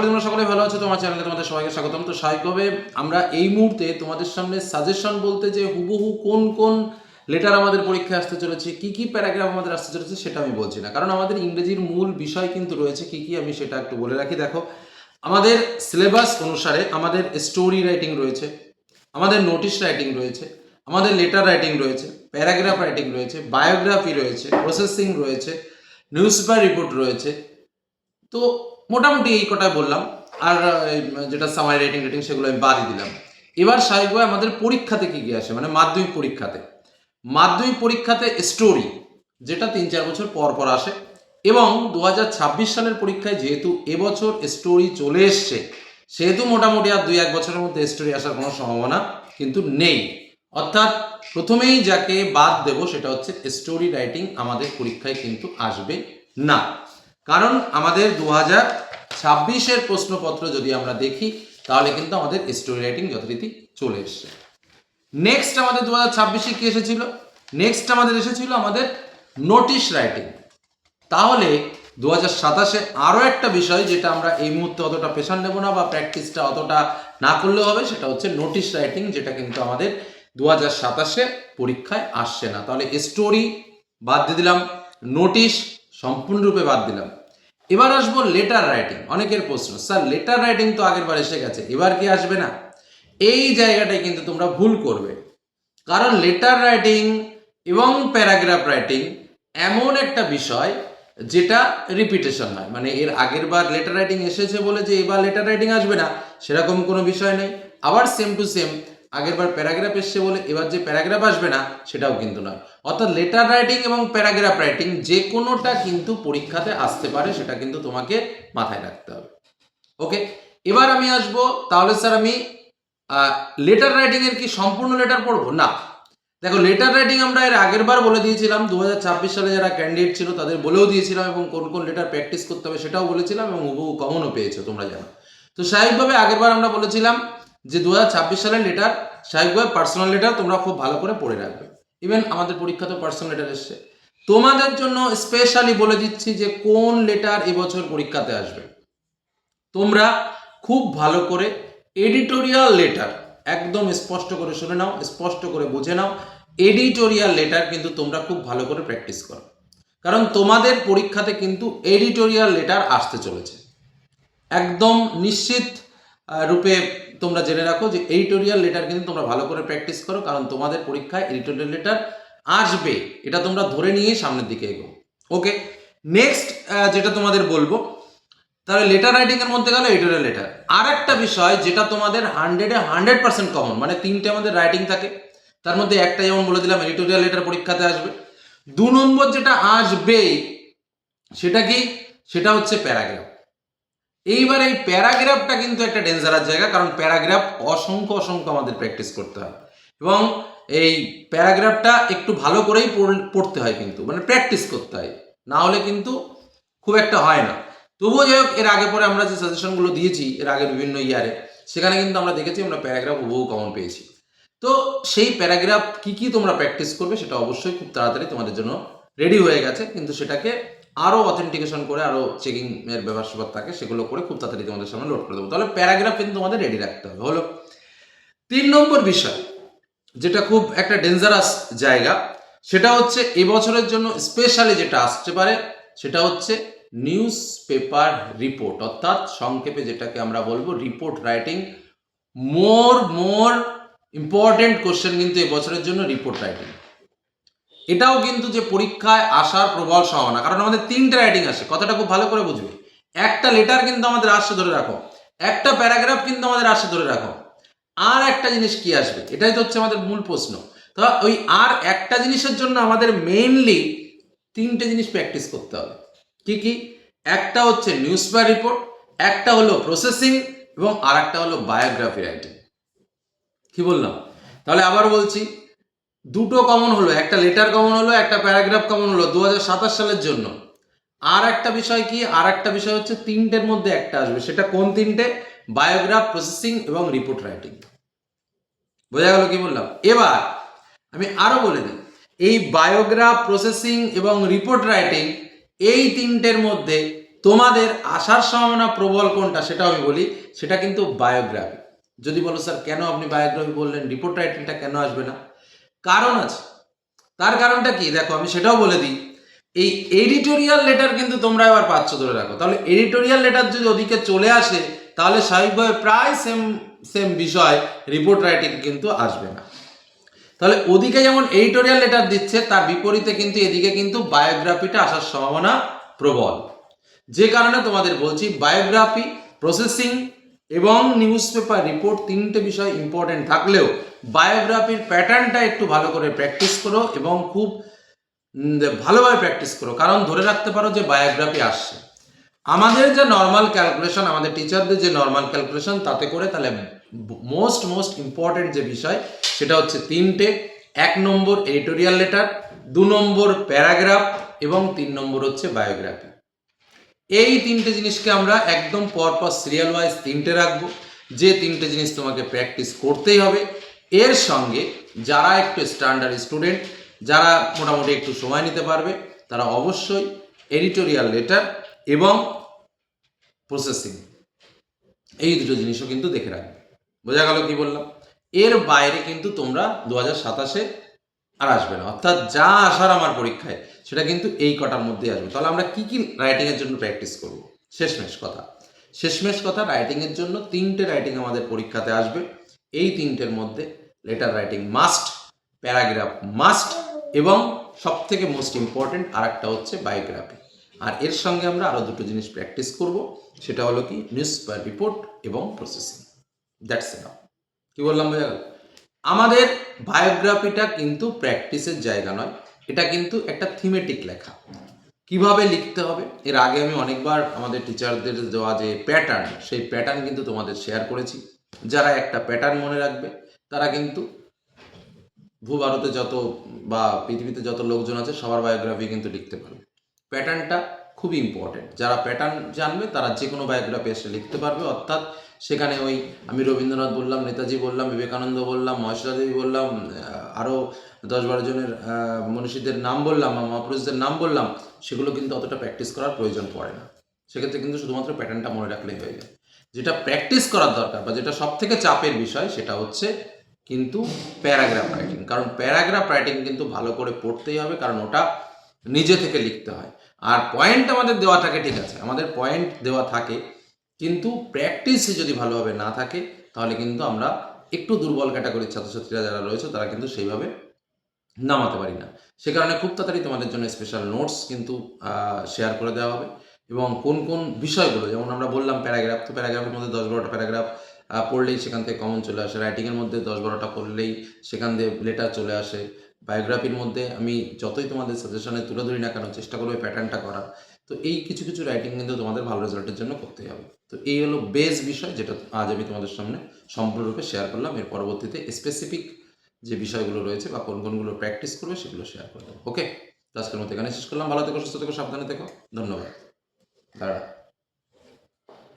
তোমরা সকলে ভালো আছো, তোমার চ্যানেলে তোমাদের সবাইকে স্বাগতম। তো স্বাভাবিকভাবে আমরা এই মুহূর্তে তোমাদের সামনে সাজেশন বলতে যে হুবহু কোন কোন লেটার আমাদের পরীক্ষায় আসতে চলেছে, কি কি প্যারাগ্রাফ আমাদের আসতে চলেছে সেটা আমি বলছি না, কারণ আমাদের ইংরেজির মূল বিষয় কিন্তু রয়েছে কি কি, আমি সেটা একটু বলে রাখি। দেখো, আমাদের সিলেবাস অনুসারে আমাদের স্টোরি রাইটিং রয়েছে, আমাদের নোটিশ রাইটিং রয়েছে, আমাদের লেটার রাইটিং রয়েছে, প্যারাগ্রাফ রাইটিং রয়েছে, বায়োগ্রাফি রয়েছে, প্রসেসিং রয়েছে, নিউজ পেপার রিপোর্ট রয়েছে। তো মোটামুটি এই কটাই বললাম। আর যেটা সামারি রাইটিং রেটিং সেগুলো আমি বাদই দিলাম। এবার স্বাভাবিকভাবে আমাদের পরীক্ষাতে কি কি আসে, মানে মাধ্যমিক পরীক্ষাতে স্টোরি, যেটা 3-4 বছর পর পর আসে, এবং 2026 সালের পরীক্ষায় যেহেতু এবছর স্টোরি চলে এসছে, সেহেতু মোটামুটি আর 2-1 বছরের মধ্যে স্টোরি আসার কোনো সম্ভাবনা কিন্তু নেই। অর্থাৎ প্রথমেই যাকে বাদ দেব সেটা হচ্ছে স্টোরি রাইটিং আমাদের পরীক্ষায় কিন্তু আসবে না, কারণ আমাদের 2026-এর প্রশ্নপত্র যদি আমরা দেখি তাহলে কিন্তু আমাদের স্টোরি রাইটিং যথারীতি চলে এসছে। নেক্সট আমাদের 2026-এ কি এসেছিল? নেক্সট আমাদের এসেছিল আমাদের নোটিশ রাইটিং। তাহলে 2027-এ আরও একটা বিষয় যেটা আমরা এই মুহূর্তে অতটা প্রেশার নেব না বা প্র্যাকটিসটা অতটা না করলেও হবে, সেটা হচ্ছে নোটিশ রাইটিং, যেটা কিন্তু আমাদের 2027-এ পরীক্ষায় আসছে না। তাহলে স্টোরি বাদ দিয়ে দিলাম, নোটিশ সম্পূর্ণরূপে বাদ দিলাম। এবার আসবো লেটার রাইটিং। অনেকের প্রশ্ন, স্যার লেটার রাইটিং তো আগের বার এসে গেছে, এবার কি আসবে না? এই জায়গাটায় কিন্তু তোমরা ভুল করবে, কারণ লেটার রাইটিং এবং প্যারাগ্রাফ রাইটিং এমন একটা বিষয় যেটা রিপিটেশন হয়, মানে এর আগের বার লেটার রাইটিং এসেছে বলে যে এবার লেটার রাইটিং আসবে না সেরকম কোনো বিষয় নেই। আবার সেম টু সেম আগের বার প্যারাগ্রাফ এসছে বলে এবার যে প্যারাগ্রাফ আসবে না সেটাও কিন্তু নয়। অর্থাৎ লেটার রাইটিং এবং প্যারাগ্রাফ রাইটিং যে কোনোটা কিন্তু পরীক্ষাতে আসতে পারে, সেটা কিন্তু তোমাকে মাথায় রাখতে হবে। ওকে, এবার আমি আসবো, তাহলে স্যার আমি লেটার রাইটিং এর কি সম্পূর্ণ লেটার পড়বো? না, দেখো, লেটার রাইটিং আমরা এর আগের বার বলে দিয়েছিলাম, 2026 সালে যারা ক্যান্ডিডেট ছিল তাদের বলেও দিয়েছিলাম, এবং কোন কোন লেটার প্র্যাকটিস করতে হবে সেটাও বলেছিলাম, এবং হুবহু কমনও পেয়েছো তোমরা জানো। তো স্বাভাবিকভাবে আগের বার আমরা বলেছিলাম যে 2026 সালের লেটার, স্বাভাবিকভাবে পার্সোনাল লেটার তোমরা খুব ভালো করে পড়ে রাখবে। ইভেন আমাদের পরীক্ষাতেও পার্সোনাল লেটার এসছে। তোমাদের জন্য স্পেশালি বলে দিচ্ছি যে কোন লেটার এবছর পরীক্ষাতে আসবে। তোমরা খুব ভালো করে এডিটোরিয়াল লেটার, একদম স্পষ্ট করে শুনে নাও, স্পষ্ট করে বুঝে নাও, এডিটোরিয়াল লেটার কিন্তু তোমরা খুব ভালো করে প্র্যাকটিস করো, কারণ তোমাদের পরীক্ষাতে কিন্তু এডিটোরিয়াল লেটার আসতে চলেছে। একদম নিশ্চিত রূপে তোমরা জেনে রাখো যে এডিটোরিয়াল লেটার কিন্তু তোমরা ভালো করে প্র্যাকটিস করো, কারণ তোমাদের পরীক্ষায় এডিটোরিয়াল লেটার আসবে, এটা তোমরা ধরে নিয়েই সামনের দিকে এগো। ওকে, নেক্সট যেটা তোমাদের বলবো, তাহলে লেটার রাইটিং এর মধ্যে গেল এডিটোরিয়াল লেটার। আর একটা বিষয় যেটা তোমাদের 100% কমন, মানে 3টে আমাদের রাইটিং থাকে, তার মধ্যে একটা যেমন বলে দিলাম এডিটোরিয়াল লেটার পরীক্ষাতে আসবে। 2 নম্বর যেটা আসবে সেটা কি? সেটা হচ্ছে প্যারাগ্রাফ। এইবার এই প্যারাগ্রাফটা কিন্তু একটা ডেঞ্জারাস জায়গা, কারণ প্যারাগ্রাফ অসংখ্য আমাদের প্র্যাকটিস করতে হয়, এবং এই প্যারাগ্রাফটা একটু ভালো করেই পড়তে হয়, কিন্তু মানে প্র্যাকটিস করতে হয়, না হলে কিন্তু খুব একটা হয় না। তবুও যাই হোক, এর আগে পরে আমরা যে সাজেশনগুলো দিয়েছি এর আগে বিভিন্ন ইয়ারে, সেখানে কিন্তু আমরা দেখেছি আমরা প্যারাগ্রাফ বহু কমন পেয়েছি। তো সেই প্যারাগ্রাফ কি কি তোমরা প্র্যাকটিস করবে সেটা অবশ্যই খুব তাড়াতাড়ি তোমাদের জন্য রেডি হয়ে গেছে, কিন্তু সেটাকে আরও অথেন্টিকেশন করে, আরও চেকিং এর ব্যাপার স্যাপার থাকে, সেগুলো করে খুব তাড়াতাড়ি তোমাদের সামনে লোড করে দেবো। তাহলে প্যারাগ্রাফ কিন্তু তোমাদের রেডি রাখতে হবে। হলো 3 নম্বর বিষয়, যেটা খুব একটা ডেঞ্জারাস জায়গা, সেটা হচ্ছে এবছরের জন্য স্পেশালি যেটা আসতে পারে সেটা হচ্ছে নিউজ পেপার রিপোর্ট, অর্থাৎ সংক্ষেপে যেটাকে আমরা বলবো report writing. More important question কিন্তু এবছরের জন্য রিপোর্ট রাইটিং। এটাও কিন্তু যে পরীক্ষায় আসার প্রবল সম্ভাবনা, কারণ আমাদের 3টে রাইটিং আসে, কথাটা খুব ভালো করে বুঝবে। একটা লেটার কিন্তু আমাদের আসছে ধরে রাখো, একটা প্যারাগ্রাফ কিন্তু আমাদের আসছে ধরে রাখো, আর একটা জিনিস কি আসবে, এটাই তো হচ্ছে আমাদের মূল প্রশ্ন। তো ওই আর একটা জিনিসের জন্য আমাদের মেইনলি 3টে জিনিস প্র্যাকটিস করতে হবে। কি কি? একটা হচ্ছে নিউজ পেপার রিপোর্ট, একটা হলো প্রসেসিং, এবং আর একটা হলো বায়োগ্রাফি রাইটিং। কি বললাম? তাহলে আবার বলছি, দুটো কমন হলো, একটা লেটার কমন হলো, একটা প্যারাগ্রাফ কমন হলো 2027 সালের জন্য। আর একটা বিষয় কি? আর একটা বিষয় হচ্ছে 3টের মধ্যে একটা আসবে, সেটা কোন 3টে? বায়োগ্রাফ, প্রসেসিং এবং রিপোর্ট রাইটিং। বোঝা গেল কি বললাম? এবার আমি আরো বলে দিই, এই বায়োগ্রাফ, প্রসেসিং এবং রিপোর্ট রাইটিং, এই 3টের মধ্যে তোমাদের আসার সম্ভাবনা প্রবল কোনটা সেটা আমি বলি, সেটা কিন্তু বায়োগ্রাফি। যদি বলো স্যার কেন আপনি বায়োগ্রাফি বললেন, রিপোর্ট রাইটিংটা কেন আসবে না? কারণ আছে। তার কারণটা কি দেখো, আমি সেটাও বলে দিই। এই এডিটোরিয়াল লেটার কিন্তু তোমরা এবার পাচ্ছ ধরে রাখো। তাহলে এডিটোরিয়াল লেটার যদি ওদিকে চলে আসে তাহলে স্বাভাবিকভাবে প্রায় সেম সেম বিষয় রিপোর্ট রাইটিং কিন্তু আসবে না। তাহলে ওদিকে যেমন এডিটোরিয়াল লেটার দিচ্ছে, তার বিপরীতে কিন্তু এদিকে কিন্তু বায়োগ্রাফিটা আসার সম্ভাবনা প্রবল। যে কারণে তোমাদের বলছি বায়োগ্রাফি, প্রসেসিং এবং নিউজ পেপার রিপোর্ট তিনটে বিষয় ইম্পর্টেন্ট থাকলেও বায়োগ্রাফির প্যাটার্নটা একটু ভালো করে প্র্যাকটিস করো এবং খুব ভালোভাবে প্র্যাকটিস করো। কারণ ধরে রাখতে পারো যে বায়োগ্রাফি আসছে। আমাদের যে নর্মাল ক্যালকুলেশন, আমাদের টিচারদের যে নর্মাল ক্যালকুলেশন, তাতে করে তাহলে মোস্ট ইম্পর্টেন্ট যে বিষয় সেটা হচ্ছে তিনটে। 1 নম্বর এডিটোরিয়াল লেটার, 2 নম্বর প্যারাগ্রাফ এবং 3 নম্বর হচ্ছে বায়োগ্রাফি। এই তিনটে জিনিসকে আমরা একদম পরপর সিরিয়াল ওয়াইজ তিনটে রাখবো, যে তিনটে জিনিস তোমাকে প্র্যাকটিস করতেই হবে। এর সঙ্গে যারা একটু স্ট্যান্ডার্ড স্টুডেন্ট, যারা মোটামুটি একটু সময় নিতে পারবে, তারা অবশ্যই এডিটোরিয়াল লেটার এবং প্রসেসিং এই দুটো জিনিসও কিন্তু দেখে রাখবে। বোঝা গেল কি বললাম? এর বাইরে কিন্তু তোমরা 2027-এ আর আসবে না, অর্থাৎ যা আসার আমার পরীক্ষায় সেটা কিন্তু এই কটার মধ্যে আসবে। তাহলে আমরা কি কি রাইটিংয়ের জন্য প্র্যাকটিস করব? শেষমেশ কথা রাইটিংয়ের জন্য 3টে রাইটিং আমাদের পরীক্ষাতে আসবে। এই 3টের মধ্যে letter writing must, paragraph must এবং সবথেকে মোস্ট ইম্পর্টেন্ট আর একটা হচ্ছে বায়োগ্রাফি। আর এর সঙ্গে আমরা আরও দুটো জিনিস প্র্যাকটিস করব, সেটা হলো কি নিউজ পেপার রিপোর্ট এবং প্রসেসিং। That's enough. কি বললাম বোঝা গেল? আমাদের বায়োগ্রাফিটা কিন্তু প্র্যাকটিসের জায়গা নয়, এটা কিন্তু একটা থিমেটিক লেখা। কিভাবে লিখতে হবে এর আগে আমি অনেকবার আমাদের টিচারদের দেওয়া যে প্যাটার্ন, সেই প্যাটার্ন কিন্তু তোমাদের শেয়ার করেছি। যারা একটা প্যাটার্ন মনে রাখবে তারা কিন্তু ভূভারতে যত বা পৃথিবীতে যত লোকজন আছে সবার বায়োগ্রাফি কিন্তু লিখতে পারবে। প্যাটার্নটা খুবই ইম্পর্টেন্ট। যারা প্যাটার্ন জানবে তারা যে কোনো বায়োগ্রাফি এসে লিখতে পারবে। অর্থাৎ সেখানে ওই আমি রবীন্দ্রনাথ বললাম, নেতাজি বললাম, বিবেকানন্দ বললাম, মহেশ্বরা দেবী বললাম, আরও 10-12 জনের মনীষীদের নাম বললাম বা মহাপুরুষদের নাম বললাম, সেগুলো কিন্তু অতটা প্র্যাকটিস করার প্রয়োজন পড়ে না। সেক্ষেত্রে কিন্তু শুধুমাত্র প্যাটার্নটা মনে রাখলেই হয়ে যায়। যেটা প্র্যাকটিস করার দরকার বা যেটা সব থেকে চাপের বিষয় সেটা হচ্ছে কিন্তু প্যারাগ্রাফ রাইটিং। কারণ প্যারাগ্রাফ রাইটিং কিন্তু ভালো করে পড়তেই হবে, কারণ ওটা নিজে থেকে লিখতে হয়। আর পয়েন্ট আমাদের দেওয়া থাকে, ঠিক আছে, আমাদের পয়েন্ট দেওয়া থাকে, কিন্তু প্র্যাকটিস যদি ভালোভাবে না থাকে তাহলে কিন্তু আমরা একটু দুর্বল ক্যাটাগরির ছাত্রছাত্রীরা যারা রয়েছে তারা কিন্তু সেইভাবে নামাতে পারি না। সে কারণে খুব তাড়াতাড়ি তোমাদের জন্য স্পেশাল নোটস কিন্তু শেয়ার করে দেওয়া হবে। এবং কোন কোন বিষয়গুলো, যেমন আমরা বললাম প্যারাগ্রাফ, তো প্যারাগ্রাফের মধ্যে 10-12টা প্যারাগ্রাফ পড়লেই সেখান থেকে কমন চলে আসে। রাইটিংয়ের মধ্যে 10-12টা পড়লেই সেখান দিয়ে লেটার চলে আসে। বায়োগ্রাফির মধ্যে আমি যতই তোমাদের সাজেশনে তুলে ধরি না কেন, চেষ্টা করবো প্যাটার্নটা করার। তো এই কিছু কিছু রাইটিং কিন্তু তোমাদের ভালো রেজাল্টের জন্য করতেই হবে। তো এই হলো বেস বিষয়, যেটা আজ আমি তোমাদের সামনে সম্পূর্ণরূপে শেয়ার করলাম। এর পরবর্তীতে স্পেসিফিক যে বিষয়গুলো রয়েছে বা কোন কোনগুলো প্র্যাকটিস করবে সেগুলো শেয়ার করে দেবো। ওকে, আজকের মতো এখানে শেষ করলাম। ভালো থেকো, সুস্থ থেকো, সাবধানে থেকো। ধন্যবাদ। দাঁড়া।